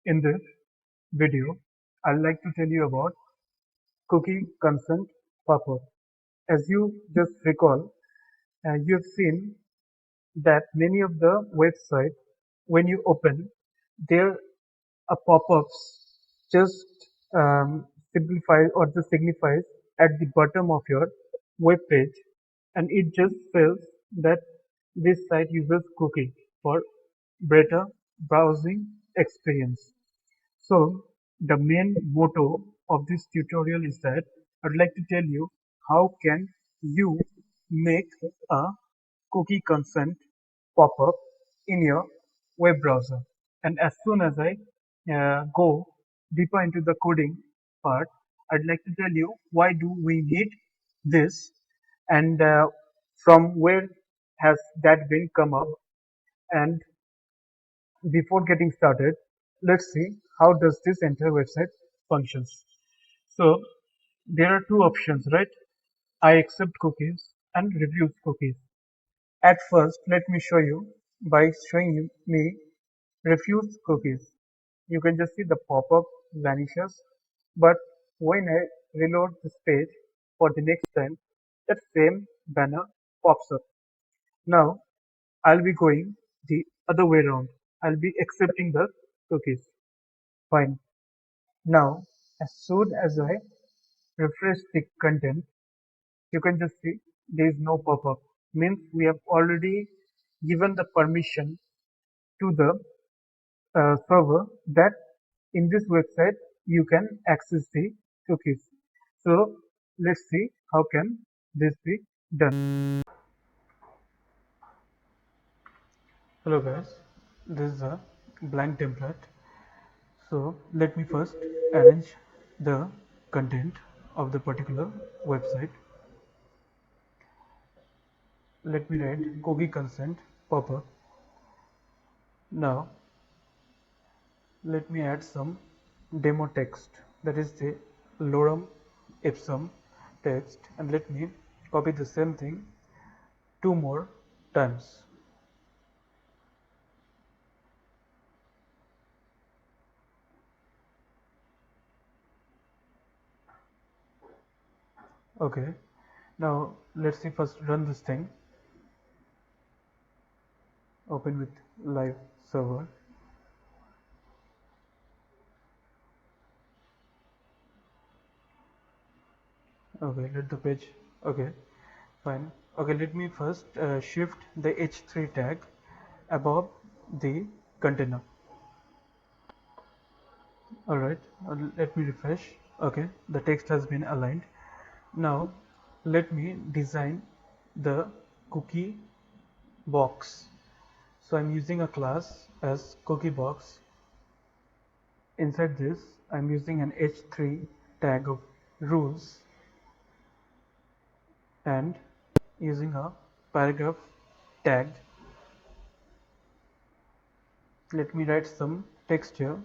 In this video, I'd like to tell you about cookie consent pop-up. As you just recall, you have seen that many of the websites, when you open, there are pop-ups just simplifies or just signifies at the bottom of your web page, and it just says that this site uses cookie for better browsing experience. So the main motto of this tutorial is that I'd like to tell you how can you make a cookie consent pop-up in your web browser. And as soon as I go deeper into the coding part, I'd like to tell you why do we need this, and from where has that been come up. And before getting started, let's see how does this entire website functions. So there are two options, right? I accept cookies and refuse cookies. At first, let me show you by showing me refuse cookies. You can just see the pop-up vanishes, but when I reload this page for the next time, that same banner pops up. Now I'll be going the other way around. I'll be accepting the cookies. Fine. Now, as soon as I refresh the content, you can just see there is no pop-up. Means we have already given the permission to the server that in this website you can access the cookies. So let's see how can this be done. Hello guys, this is a blank template. So let me first arrange the content of the particular website. Let me write cookie consent pop-up. Now let me add some demo text, that is the lorem ipsum text, and let me copy the same thing two more times. Okay, now let's see, first run this thing, open with live server. Okay, let the page, okay, fine. Okay, let me first shift the h3 tag above the container. Alright, let me refresh. Okay, the text has been aligned. Now let me design the cookie box. So I'm using a class as cookie box. Inside this I'm using an h3 tag of rules and using a paragraph tag. Let me write some text here.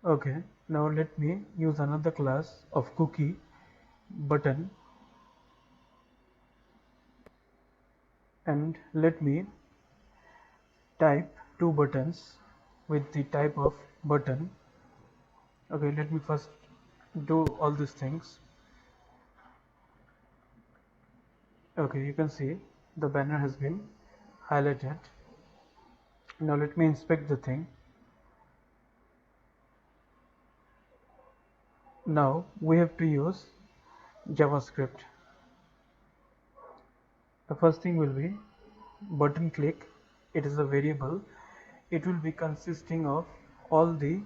Okay, now let me use another class of cookie button, and let me type two buttons with the type of button. Okay, let me first do all these things. Okay, you can see the banner has been highlighted. Now let me inspect the thing. Now we have to use JavaScript. The first thing will be button click. It is a variable. It will be consisting of all the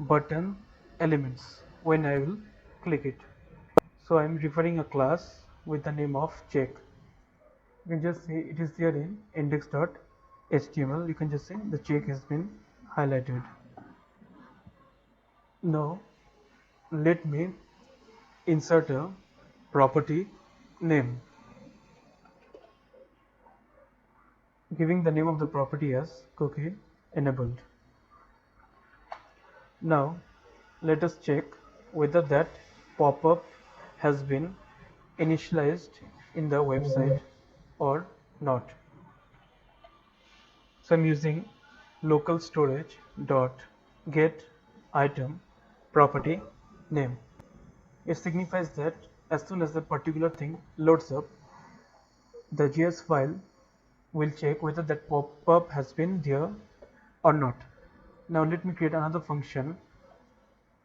button elements when I will click it. So I am referring a class with the name of check. You can just see it is there in index.html. You can just see the check has been highlighted. Now let me insert a property name, giving the name of the property as cookie enabled. Now let us check whether that pop-up has been initialized in the website or not. So I'm using local storage dot get item property name. It signifies that as soon as the particular thing loads up, the JS file will check whether that pop-up has been there or not. Now let me create another function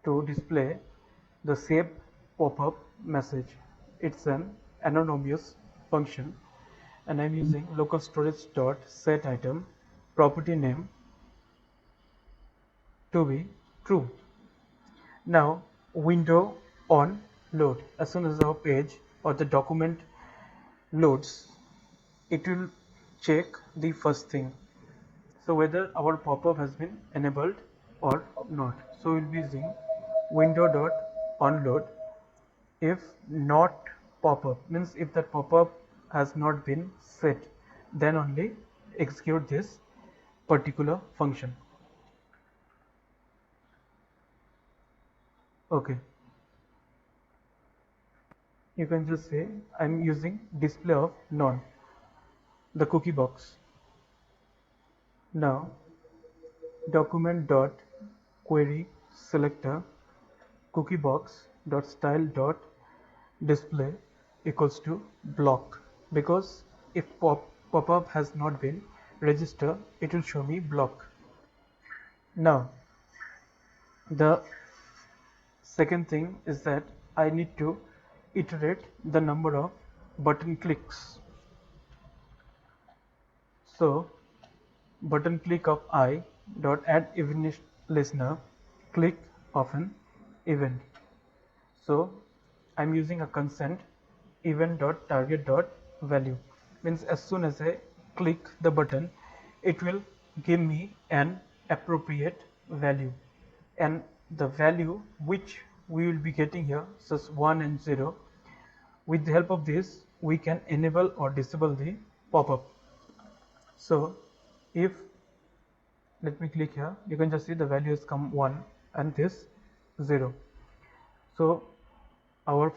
to display the save pop-up message. It's an anonymous function, and I'm using local storage dot set item property name to be true. Now window on load. As soon as our page or the document loads, it will check the first thing, so whether our pop-up has been enabled or not. So we'll be using window dot onload. If not pop-up, means if that pop-up has not been set, then only execute this particular function. Okay, you can just say I'm using display of none, the cookie box. Now document dot query selector cookie box dot style dot display equals to block, because if pop-up has not been registered, it will show me block. Now the second thing is that I need to iterate the number of button clicks. So button click of I dot add event listener click of an event. So I'm using a consent event dot target dot value, means as soon as I click the button, it will give me an appropriate value, and the value which we will be getting here, such 1 and 0. With the help of this, we can enable or disable the pop-up. So if, let me click here, you can just see the value has come 1 and this 0. So our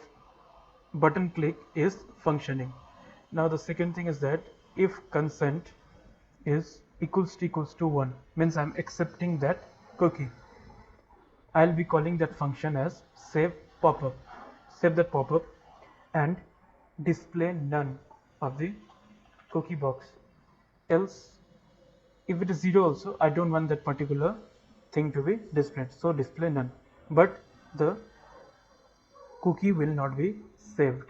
button click is functioning. Now the second thing is that if consent is equals to 1, means I'm accepting that cookie, I'll be calling that function as save pop-up. Save that pop-up and display none of the cookie box. Else, if it is 0 also, I don't want that particular thing to be displayed, so display none, but the cookie will not be saved,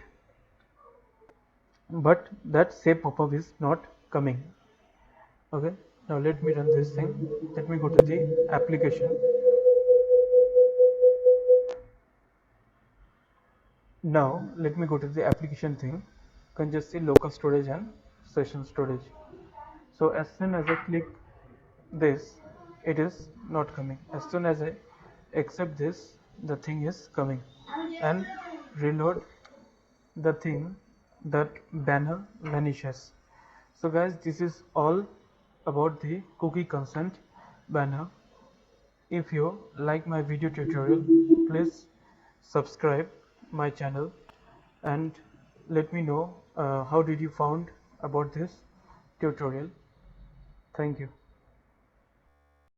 but that save pop-up is not coming. Okay, now let me run this thing. Let me go to the application. Now let me go to the application thing. You can just see local storage and session storage. So as soon as I click this, it is not coming. As soon as I accept this, the thing is coming, and reload the thing, that banner vanishes. So guys, this is all about the cookie consent banner. If you like my video tutorial, please subscribe my channel and let me know how did you found about this tutorial. Thank you.